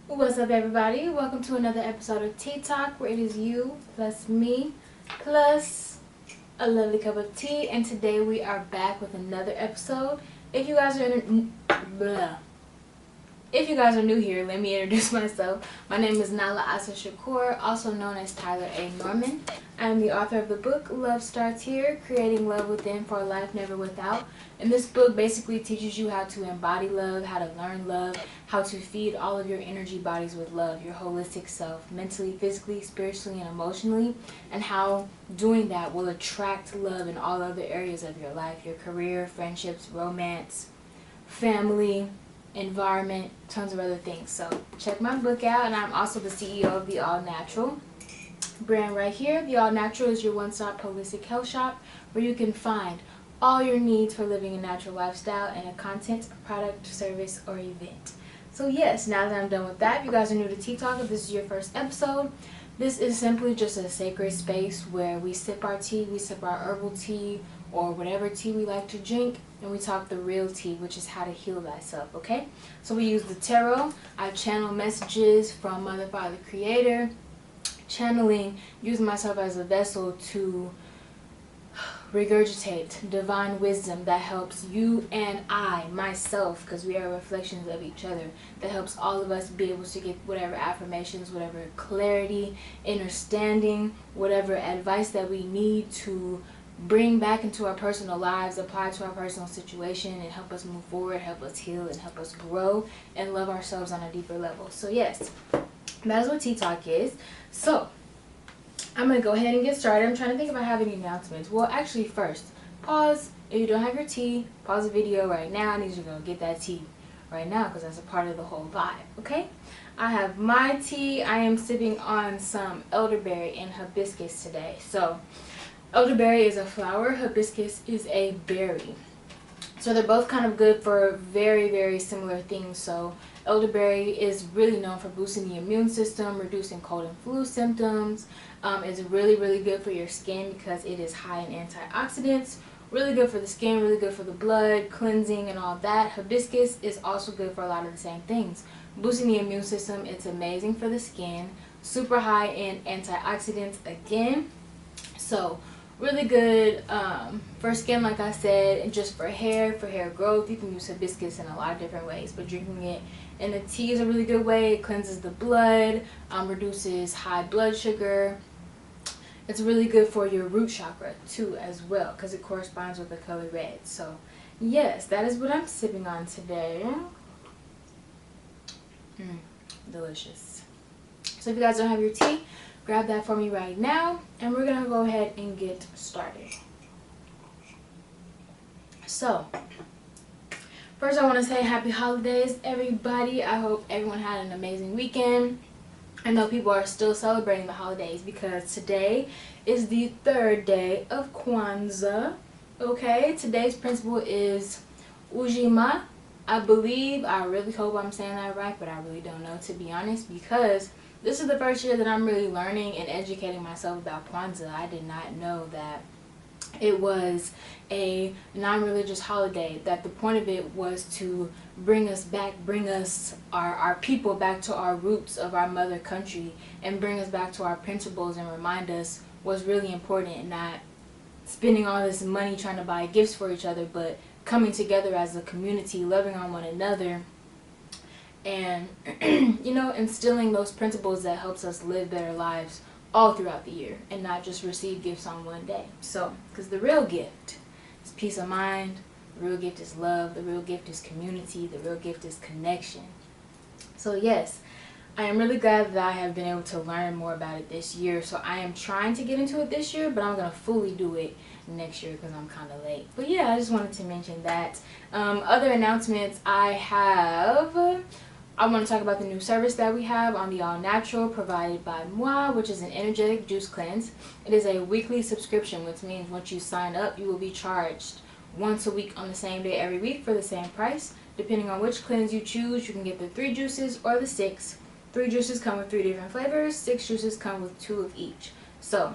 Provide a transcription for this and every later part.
What's up, everybody? Welcome to another episode of TTALK, where it is you plus me plus a lovely cup of tea. And today we are back with another episode. If you guys are new here, let me introduce myself. My name is Nala Asa Shakur, also known as Tyler A. Norman. I am the author of the book Love Starts Here, Creating Love Within for a Life Never Without. And this book basically teaches you how to embody love, how to learn love, how to feed all of your energy bodies with love, your holistic self, mentally, physically, spiritually, and emotionally, and how doing that will attract love in all other areas of your life, your career, friendships, romance, family, environment, tons of other things. So check my book out. And I'm also the CEO of the All Natural brand right here. The All Natural is your one-stop holistic health shop where you can find all your needs for living a natural lifestyle and a content, product, service, or event. So yes, now that I'm done with that, if you guys are new to TTALK, if this is your first episode, this is simply just a sacred space where we sip our tea, we sip our herbal tea, or whatever tea we like to drink, and we talk the real tea, which is how to heal thyself, okay? So we use the tarot. I channel messages from Mother, Father, Creator, channeling, using myself as a vessel to regurgitate divine wisdom that helps you and I, myself, because we are reflections of each other, that helps all of us be able to get whatever affirmations, whatever clarity, understanding, whatever advice that we need to bring back into our personal lives, apply to our personal situation, and help us move forward, help us heal, and help us grow and love ourselves on a deeper level. So yes, that is what TTALK is. So I'm going to go ahead and get started. I'm trying to think if I have any announcements. Well, actually, first, pause. If you don't have your tea, pause the video right now. I need you to go get that tea right now because that's a part of the whole vibe, okay? I have my tea. I am sipping on some elderberry and hibiscus today. So elderberry is a flower. Hibiscus is a berry. So they're both kind of good for very, very similar things. So elderberry is really known for boosting the immune system, reducing cold and flu symptoms. It's really, really good for your skin because it is high in antioxidants. Really good for the skin, really good for the blood, cleansing and all that. Hibiscus is also good for a lot of the same things. Boosting the immune system, it's amazing for the skin. Super high in antioxidants again. So really good for skin, like I said, and just for hair growth. You can use hibiscus in a lot of different ways, but drinking it in a tea is a really good way. It cleanses the blood, reduces high blood sugar. It's really good for your root chakra too as well because it corresponds with the color red. So yes, that is what I'm sipping on today. Delicious. So if you guys don't have your tea, grab that for me right now, and we're gonna go ahead and get started. So first I want to say happy holidays, everybody. I hope everyone had an amazing weekend. I know people are still celebrating the holidays because today is the third day of Kwanzaa. Okay, today's principle is Ujima. I believe, I really hope I'm saying that right, but I really don't know, to be honest, because this is the first year that I'm really learning and educating myself about Kwanzaa. I did not know that it was a non-religious holiday, that the point of it was to bring us back, bring us, our people back to our roots of our mother country, and bring us back to our principles and remind us what's really important, and not spending all this money trying to buy gifts for each other, but coming together as a community, loving on one another, and you know, instilling those principles that helps us live better lives all throughout the year and not just receive gifts on one day. So, because the real gift is peace of mind, the real gift is love, the real gift is community, the real gift is connection. So yes, I am really glad that I have been able to learn more about it this year. So I am trying to get into it this year, but I'm going to fully do it next year because I'm kind of late. But yeah, I just wanted to mention that. Other announcements I want to talk about the new service that we have on the All Natural provided by Moi, which is an energetic juice cleanse. It is a weekly subscription, which means once you sign up, you will be charged once a week on the same day every week for the same price. Depending on which cleanse you choose, you can get the 3 juices or the 6. 3 juices come with 3 different flavors. 6 juices come with 2 of each. So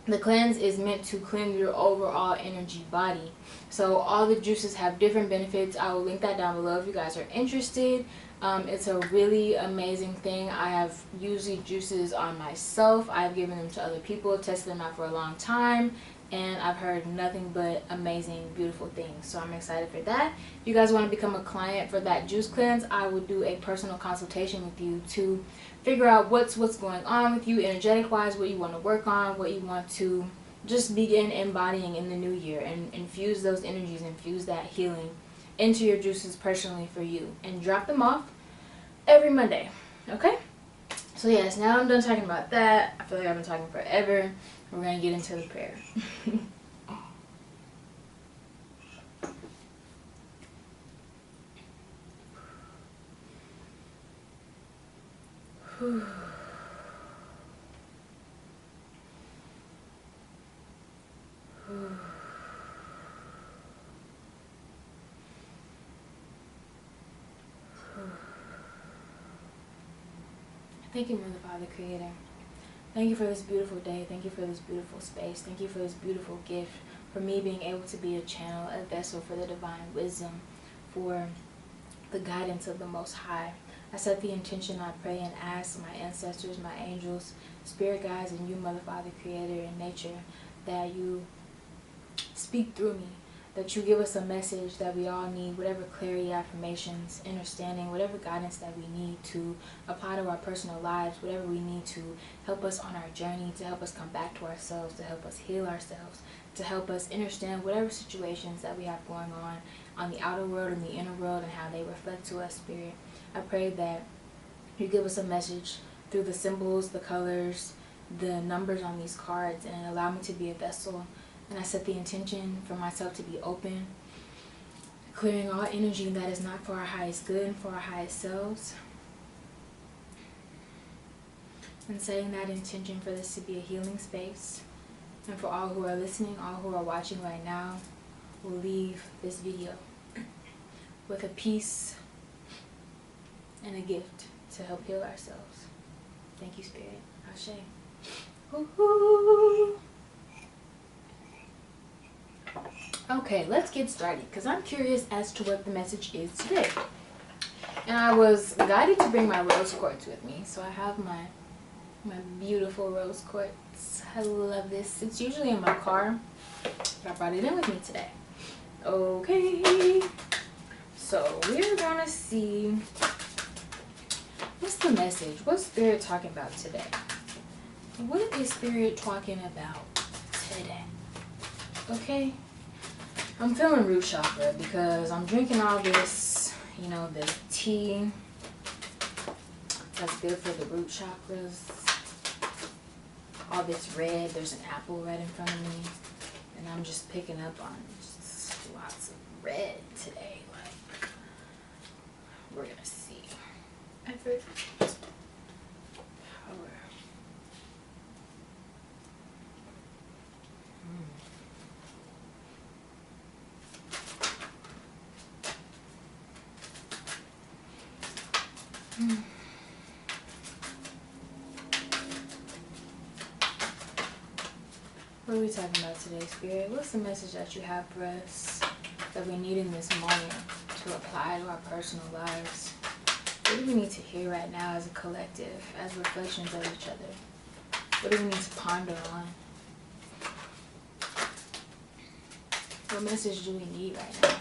the cleanse is meant to cleanse your overall energy body. So all the juices have different benefits. I will link that down below if you guys are interested. It's a really amazing thing. I have used these juices on myself. I've given them to other people, tested them out for a long time, and I've heard nothing but amazing, beautiful things. So I'm excited for that. If you guys want to become a client for that juice cleanse, I would do a personal consultation with you to figure out what's going on with you energetic wise, what you want to work on, what you want to just begin embodying in the new year, and infuse those energies, infuse that healing into your juices personally for you, and drop them off every Monday. Okay? So yes, now I'm done talking about that. I feel like I've been talking forever. We're going to get into the prayer. Thank you, Mother, Father, Creator. Thank you for this beautiful day. Thank you for this beautiful space. Thank you for this beautiful gift, for me being able to be a channel, a vessel for the divine wisdom, for the guidance of the Most High. I set the intention, I pray and ask my ancestors, my angels, spirit guides, and you, Mother, Father, Creator, and nature, that you speak through me, that you give us a message that we all need, whatever clarity, affirmations, understanding, whatever guidance that we need to apply to our personal lives, whatever we need to help us on our journey, to help us come back to ourselves, to help us heal ourselves, to help us understand whatever situations that we have going on the outer world and the inner world, and how they reflect to us, Spirit. I pray that you give us a message through the symbols, the colors, the numbers on these cards, and allow me to be a vessel. And I set the intention for myself to be open, clearing all energy that is not for our highest good and for our highest selves. And setting that intention for this to be a healing space. And for all who are listening, all who are watching right now, will leave this video with a peace and a gift to help heal ourselves. Thank you, Spirit. Ashe. Woo-hoo. Okay, let's get started, because I'm curious as to what the message is today. And I was guided to bring my rose quartz with me, so I have my beautiful rose quartz. I love this. It's usually in my car, but I brought it in with me today. Okay, so we're gonna see what's the message. What's Spirit talking about today? What is Spirit talking about today? Okay, I'm feeling root chakra because I'm drinking all this, you know, this tea that's good for the root chakras. All this red, there's an apple right in front of me, and I'm just picking up on just lots of red today. Like, we're gonna see. Effort, power. What are we talking about today, Spirit? What's the message that you have for us that we need in this moment to apply to our personal lives? What do we need to hear right now as a collective, as reflections of each other? What do we need to ponder on? What message do we need right now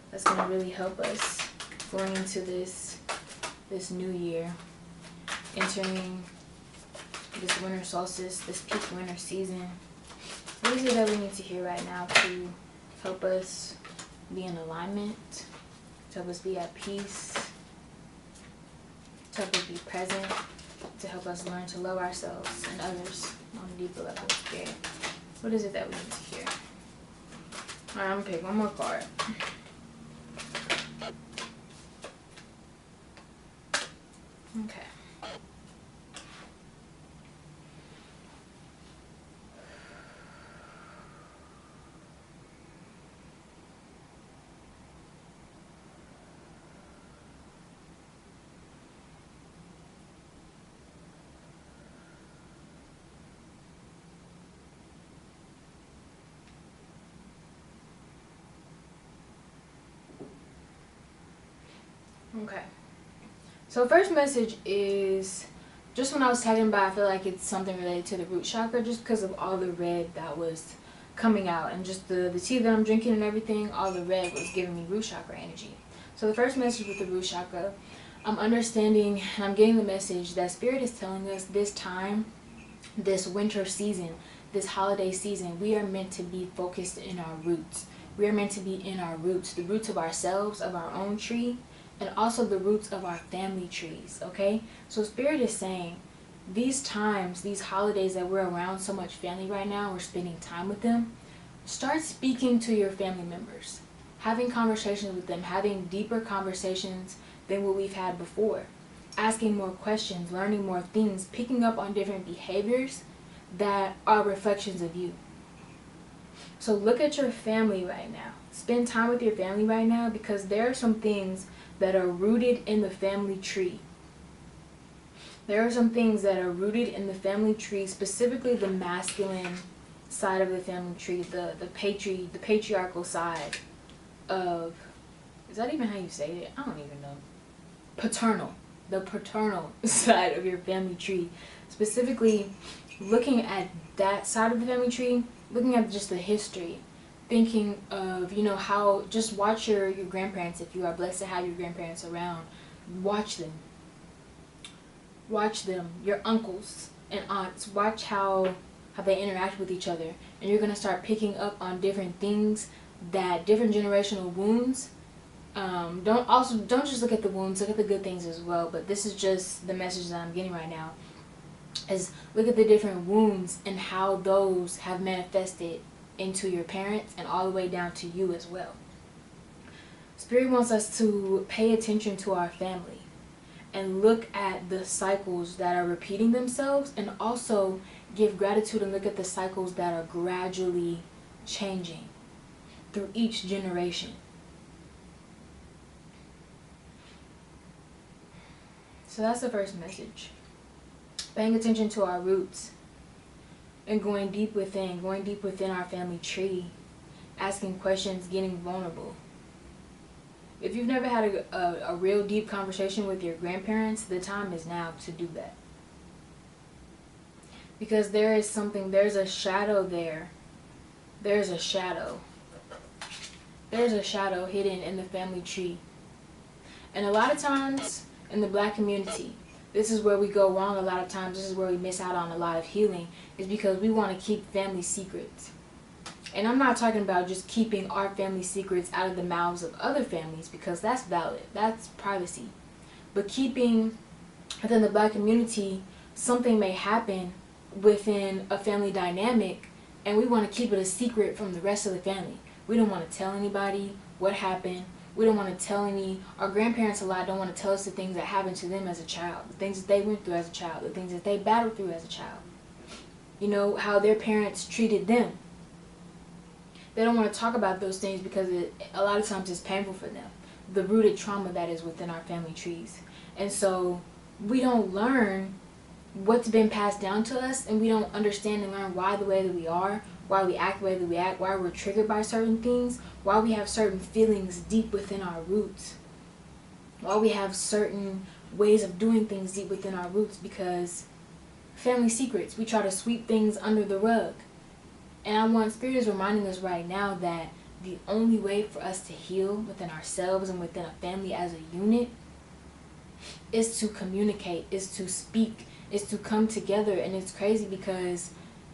that's going to really help us going into this new year, entering this winter solstice, this peak winter season? What is it that we need to hear right now to help us be in alignment, to help us be at peace, to help us be present, to help us learn to love ourselves and others on a deeper level of Spirit? What is it that we need to hear? Alright, I'm gonna pick one more card. Okay. Okay. So first message is, just when I was talking about, I feel like it's something related to the root chakra, just because of all the red that was coming out, and just the tea that I'm drinking and everything, all the red was giving me root chakra energy. So the first message with the root chakra, I'm understanding and I'm getting the message that Spirit is telling us this time, this winter season, this holiday season, we are meant to be focused in our roots. We are meant to be in our roots, the roots of ourselves, of our own tree, and also the roots of our family trees, okay? So Spirit is saying, these times, these holidays that we're around so much family right now, we're spending time with them, start speaking to your family members, having conversations with them, having deeper conversations than what we've had before, asking more questions, learning more things, picking up on different behaviors that are reflections of you. So look at your family right now. Spend time with your family right now, because there are some things that are rooted in the family tree. There are some things that are rooted in the family tree, specifically the masculine side of the family tree, the patriarchal side of, is that even how you say it? I don't even know. Paternal. The paternal side of your family tree. Specifically, looking at that side of the family tree, looking at just the history, thinking of, you know, how, just watch your grandparents, if you are blessed to have your grandparents around. Watch them. Watch them, your uncles and aunts. Watch how they interact with each other. And you're going to start picking up on different things, that different generational wounds. Don't just look at the wounds, look at the good things as well. But this is just the message that I'm getting right now, is look at the different wounds and how those have manifested into your parents and all the way down to you as well. Spirit wants us to pay attention to our family and look at the cycles that are repeating themselves, and also give gratitude and look at the cycles that are gradually changing through each generation. So that's the first message. Paying attention to our roots and going deep within our family tree, asking questions, getting vulnerable. If you've never had a real deep conversation with your grandparents, the time is now to do that. Because there is something, there's a shadow there. There's a shadow. There's a shadow hidden in the family tree. And a lot of times in the Black community, this is where we go wrong a lot of times. This is where we miss out on a lot of healing, is because we want to keep family secrets. And I'm not talking about just keeping our family secrets out of the mouths of other families, because that's valid. That's privacy. But keeping within the Black community, something may happen within a family dynamic, and we want to keep it a secret from the rest of the family. We don't want to tell anybody what happened. We don't want to tell our grandparents a lot don't want to tell us the things that happened to them as a child, the things that they went through as a child, the things that they battled through as a child. You know, how their parents treated them. They don't want to talk about those things because a lot of times it's painful for them. The rooted trauma that is within our family trees. And so we don't learn what's been passed down to us, and we don't understand and learn why the way that we are, why we act the way that we act, why we're triggered by certain things, why we have certain feelings deep within our roots, why we have certain ways of doing things deep within our roots, because family secrets, we try to sweep things under the rug. And Spirit is reminding us right now that the only way for us to heal within ourselves and within a family as a unit is to communicate, is to speak, is to come together. And it's crazy because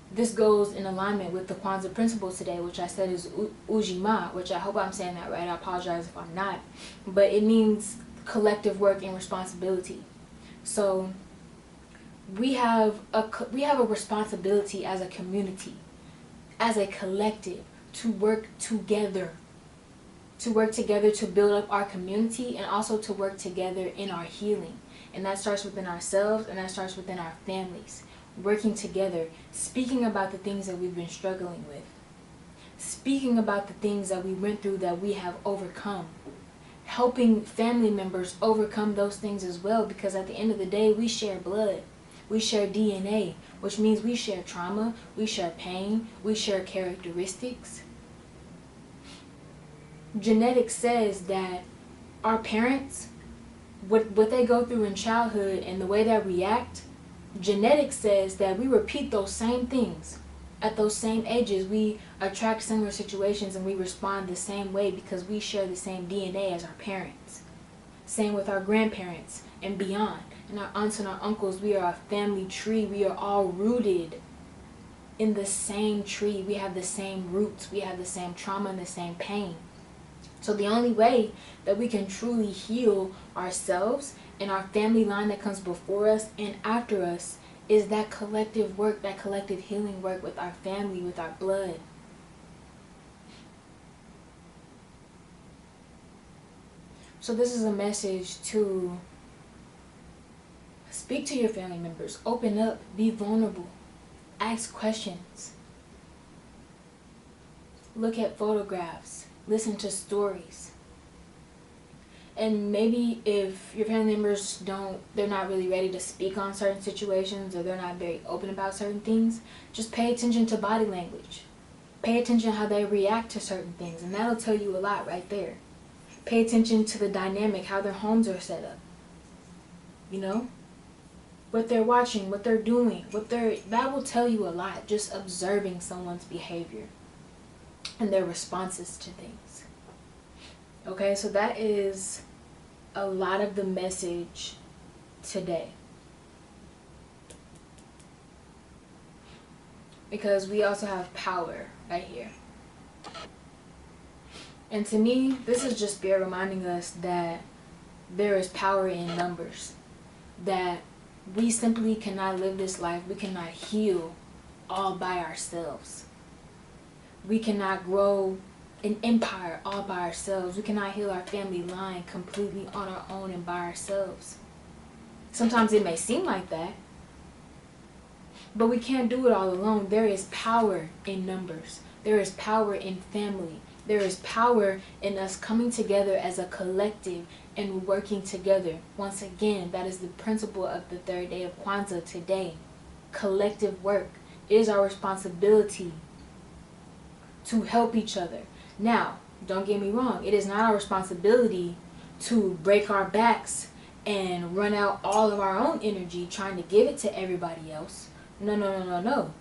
this goes in alignment with the Kwanzaa principle today, which I said is Ujima, which I hope I'm saying that right. I apologize if I'm not. But it means collective work and responsibility. So we have a responsibility as a community, as a collective, to work together. To work together to build up our community, and also to work together in our healing. And that starts within ourselves, and that starts within our families. Working together, speaking about the things that we've been struggling with. Speaking about the things that we went through that we have overcome. Helping family members overcome those things as well, because at the end of the day, we share blood. We share DNA, which means we share trauma, we share pain, we share characteristics. Genetics says that our parents what they go through in childhood and the way they react, genetics says that we repeat those same things. At those same ages, we attract similar situations and we respond the same way because we share the same DNA as our parents. Same with our grandparents and beyond. And our aunts and our uncles, we are a family tree. We are all rooted in the same tree. We have the same roots. We have the same trauma and the same pain. So the only way that we can truly heal ourselves and our family line that comes before us and after us is that collective work, that collective healing work with our family, with our blood. So this is a message to speak to your family members, open up, be vulnerable, ask questions, look at photographs, listen to stories. And maybe if your family members they're not really ready to speak on certain situations or they're not very open about certain things, just pay attention to body language. Pay attention how they react to certain things, and that'll tell you a lot right there. Pay attention to the dynamic, how their homes are set up. You know? What they're watching, what they're doing, that will tell you a lot, just observing someone's behavior and their responses to things. Okay, so that is a lot of the message today. Because we also have power right here. And to me, this is just Spirit reminding us that there is power in numbers. That we simply cannot live this life. We cannot heal all by ourselves. We cannot grow an empire all by ourselves. We cannot heal our family line completely on our own and by ourselves. Sometimes it may seem like that, but we can't do it all alone. There is power in numbers. There is power in family. There is power in us coming together as a collective and working together. Once again, that is the principle of the third day of Kwanzaa today. Collective work. It is our responsibility to help each other. Now, don't get me wrong. It is not our responsibility to break our backs and run out all of our own energy trying to give it to everybody else. No.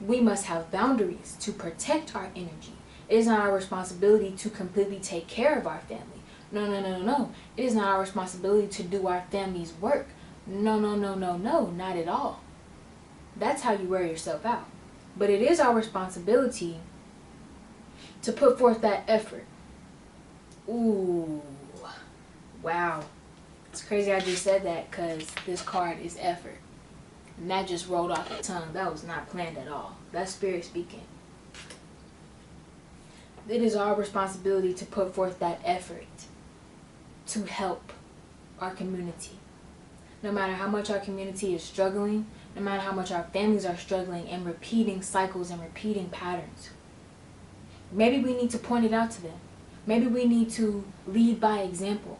We must have boundaries to protect our energy. It is not our responsibility to completely take care of our family. No. It is not our responsibility to do our family's work. No, not at all. That's how you wear yourself out. But it is our responsibility to put forth that effort. Ooh, wow. It's crazy I just said that because this card is effort. And that just rolled off the tongue. That was not planned at all. That's Spirit speaking. It is our responsibility to put forth that effort to help our community. No matter how much our community is struggling, no matter how much our families are struggling and repeating cycles and repeating patterns. Maybe we need to point it out to them. Maybe we need to lead by example.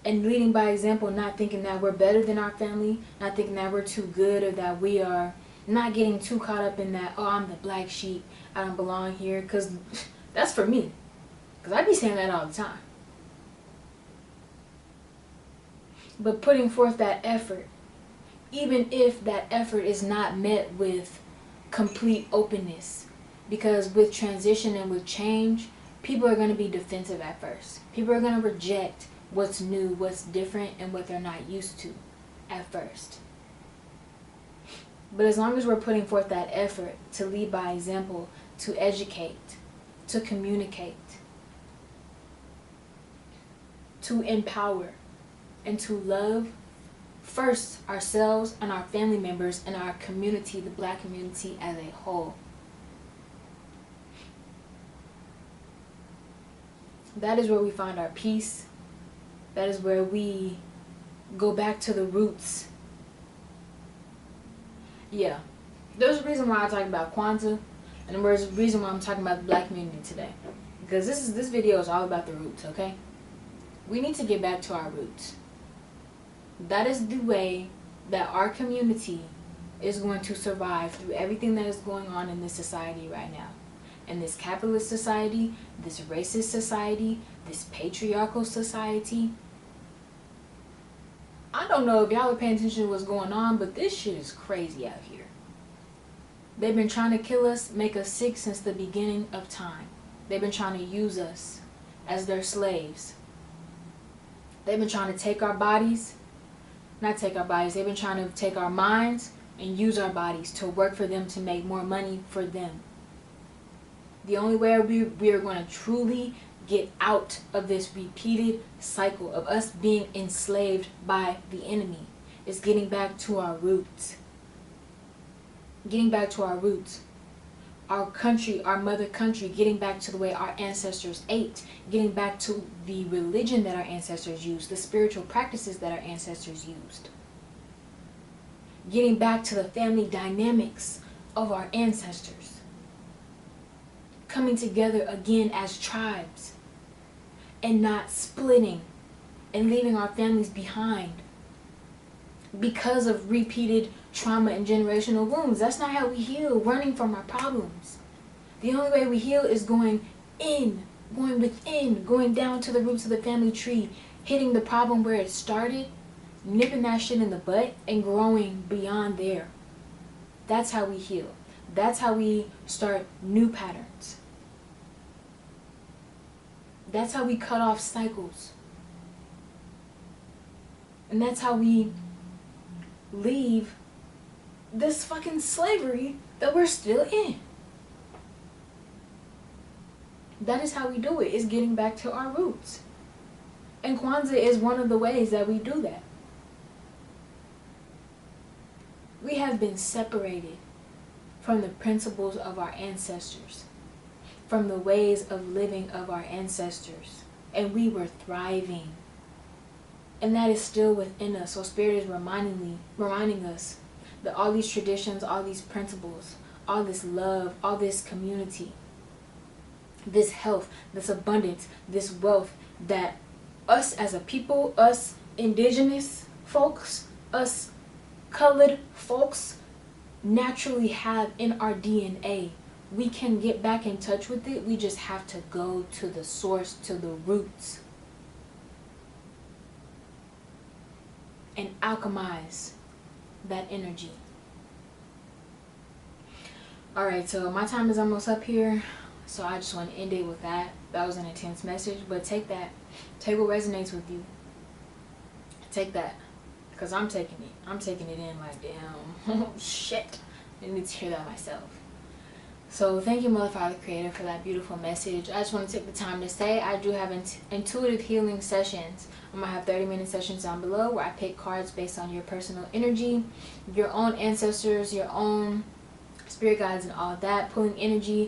And leading by example, not thinking that we're better than our family, not thinking that we're too good or that we are not getting too caught up in that, oh, I'm the black sheep, I don't belong here, because that's for me. Because I be saying that all the time. But putting forth that effort, even if that effort is not met with complete openness, because with transition and with change, people are going to be defensive at first. People are going to reject what's new, what's different, and what they're not used to at first. But as long as we're putting forth that effort to lead by example, to educate, to communicate, to empower, and to love first ourselves and our family members and our community, the black community as a whole. That is where we find our peace. That is where we go back to the roots. Yeah. There's a reason why I talk about Kwanzaa, and there's a reason why I'm talking about the black community today. Because this video is all about the roots, okay? We need to get back to our roots. That is the way that our community is going to survive through everything that is going on in this society right now. In this capitalist society, this racist society, this patriarchal society. I don't know if y'all are paying attention to what's going on, but this shit is crazy out here. They've been trying to kill us, make us sick since the beginning of time. They've been trying to use us as their slaves. They've been trying to take our bodies, not take our bodies, they've been trying to take our minds and use our bodies to work for them, to make more money for them. The only way we are going to truly get out of this repeated cycle of us being enslaved by the enemy is getting back to our roots. Getting back to our roots. Our country, our mother country, getting back to the way our ancestors ate, getting back to the religion that our ancestors used, the spiritual practices that our ancestors used. Getting back to the family dynamics of our ancestors. Coming together again as tribes and not splitting and leaving our families behind because of repeated trauma and generational wounds. That's not how we heal, running from our problems. The only way we heal is going in, going within, going down to the roots of the family tree, hitting the problem where it started, nipping that shit in the butt, and growing beyond there. That's how we heal. That's how we start new patterns. That's how we cut off cycles. And that's how we leave this fucking slavery that we're still in. That is how we do it. It's getting back to our roots. And Kwanzaa is one of the ways that we do that. We have been separated from the principles of our ancestors, from the ways of living of our ancestors, and we were thriving. And that is still within us. So Spirit is reminding us that all these traditions, all these principles, all this love, all this community, this health, this abundance, this wealth that us as a people, us indigenous folks, us colored folks naturally have in our DNA. We can get back in touch with it. We just have to go to the source, to the roots, and alchemize that energy. Alright, so my time is almost up here, so I just want to end it with that. That was an intense message, but take that. Take what resonates with you. Take that, because I'm taking it. I'm taking it in like, damn, shit. I need to hear that myself. So thank you, Mother, Father, Creator, for that beautiful message. I just want to take the time to say I do have intuitive healing sessions. I'm going to have 30-minute sessions down below where I pick cards based on your personal energy, your own ancestors, your own spirit guides and all that, pulling energy